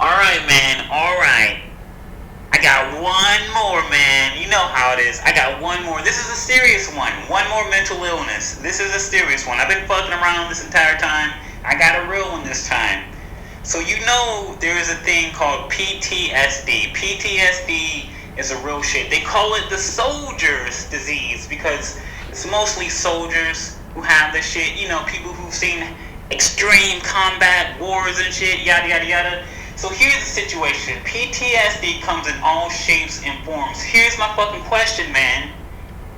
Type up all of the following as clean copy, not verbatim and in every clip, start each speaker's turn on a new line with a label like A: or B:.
A: Alright, man, alright. I got one more, man. You know how it is. I got one more. This is a serious one. One more mental illness. This is a serious one. I've been fucking around this entire time. I got a real one this time. So you know there is a thing called PTSD. PTSD is a real shit. They call it the soldier's disease because it's mostly soldiers who have this shit. You know, people who've seen extreme combat wars and shit, yada yada yada. So here's the situation. PTSD comes in all shapes and forms. Here's my fucking question, man.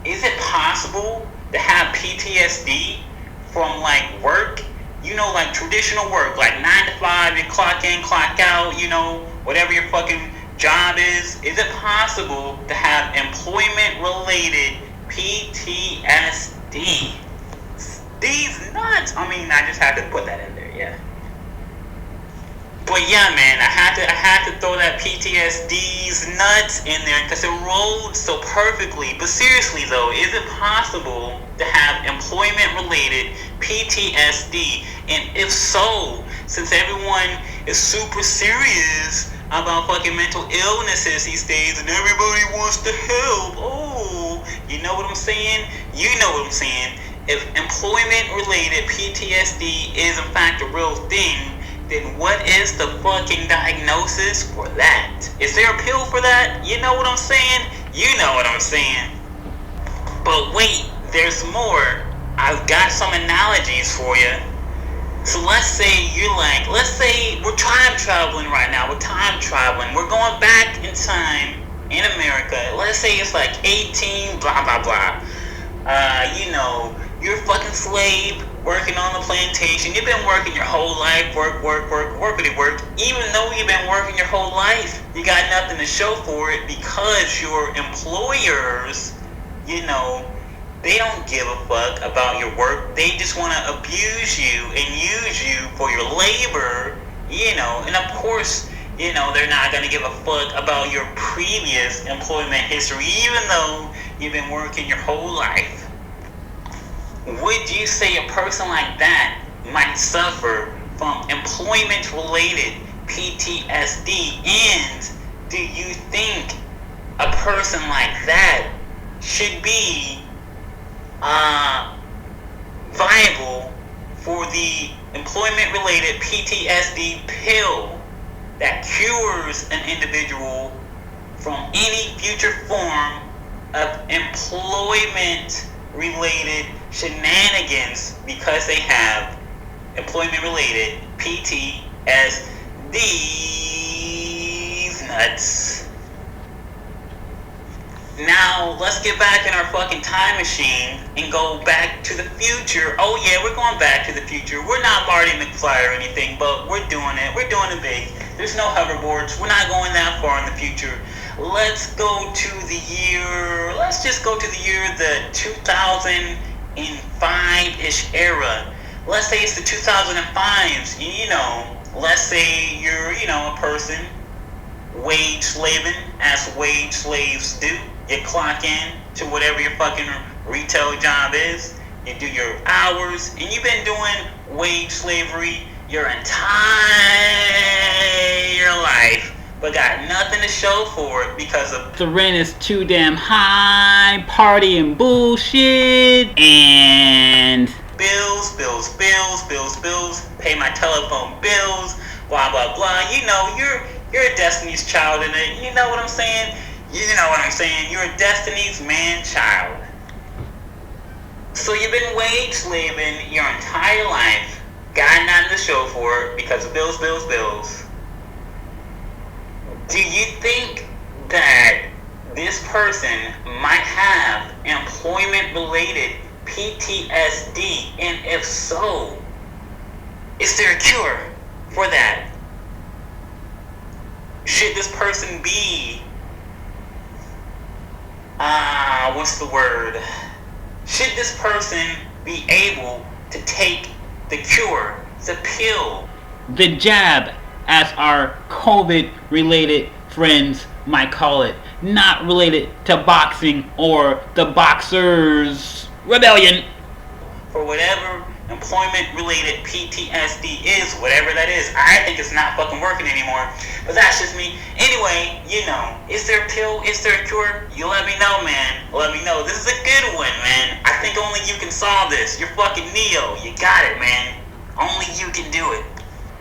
A: Is it possible to have PTSD from like work? You know, like traditional work, like 9 to 5, you clock in, clock out, you know, whatever your fucking job is. Is it possible to have employment-related PTSD? These nuts. I mean, I just had to put that in there, yeah. But yeah, man, I had to throw that PTSD's nuts in there because it rolled so perfectly. But seriously though, is it possible to have employment-related PTSD? And if so, since everyone is super serious about fucking mental illnesses these days and everybody wants to help, oh, you know what I'm saying? You know what I'm saying. If employment-related PTSD is in fact a real thing, then what is the fucking diagnosis for that? Is there a pill for that? You know what I'm saying? You know what I'm saying. But wait, there's more. I've got some analogies for you. So let's say let's say we're time traveling right now. We're time traveling. We're going back in time in America. Let's say it's like 18 blah blah blah. You know, you're a fucking slave working on the plantation. You've been working your whole life, work. Even though you've been working your whole life, you got nothing to show for it because your employers, you know, they don't give a fuck about your work. They just want to abuse you and use you for your labor, you know. And of course, you know, they're not going to give a fuck about your previous employment history, even though you've been working your whole life. Would you say a person like that might suffer from employment-related PTSD? And do you think a person like that should be viable for the employment-related PTSD pill that cures an individual from any future form of employment-related shenanigans because they have employment-related PTSD's nuts. Now, let's get back in our fucking time machine and go back to the future. Oh yeah, we're going back to the future. We're not Marty McFly or anything, but we're doing it. We're doing it big. There's no hoverboards. We're not going that far in the future. Let's go to the year, let's just go to the year, the 2005-ish era. Let's say it's the 2005s, you know, let's say you're, you know, a person wage slaving, as wage slaves do. You clock in to whatever your fucking retail job is, you do your hours, and you've been doing wage slavery your entire life, but got nothing to show for it because of the rent is too damn high, party and bullshit, and bills, pay my telephone bills, blah blah blah. You know, you're a Destiny's Child in it. You know what I'm saying? You're a Destiny's man-child. So you've been wage slaving your entire life, got nothing to show for it because of bills. Do you think that this person might have employment-related PTSD? And if so, is there a cure for that? Should this person be, should this person be able to take the cure, the pill, the jab, as our COVID-related friends might call it, not related to boxing or the Boxers' Rebellion, for whatever employment-related PTSD is, whatever that is. I think it's not fucking working anymore, but that's just me. Anyway, is there a pill? Is there a cure? You let me know, man. Let me know. This is a good one, man. I think only you can solve this. You're fucking Neo. You got it, man. Only you can do it.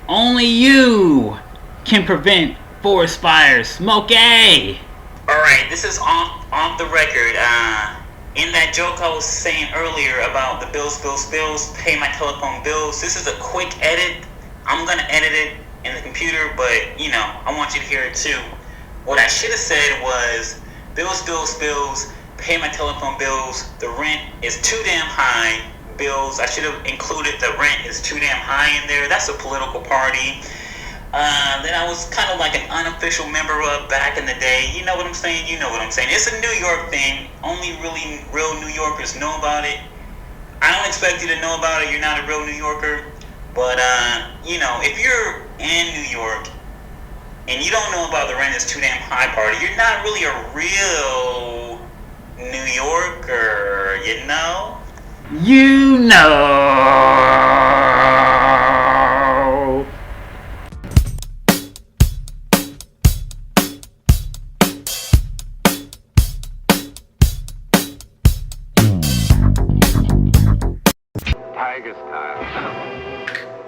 B: Only you can prevent forest fires. Smokey!
A: Alright, this is off the record. In that joke I was saying earlier about the bills, pay my telephone bills, this is a quick edit. I'm gonna edit it in the computer, but, I want you to hear it too. What I should have said was, bills, pay my telephone bills, the rent is too damn high, bills, I should have included the rent is too damn high in there, that's a political party. Then I was kind of like an unofficial member of back in the day. You know what I'm saying? You know what I'm saying. It's a New York thing. Only really real New Yorkers know about it. I don't expect you to know about it. You're not a real New Yorker. But, if you're in New York and you don't know about the rent is too damn high party, you're not really a real New Yorker, you know?
B: You know!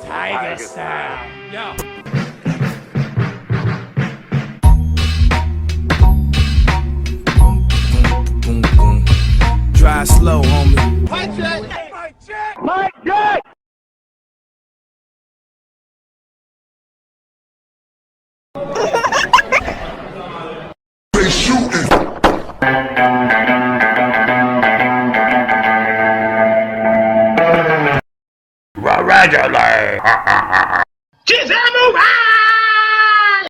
C: Tiger style. Yo.
D: Boom, boom. Drive slow, homie.
C: Mic check. Mic check.
D: Mic check.
E: They shooting.
B: Regular.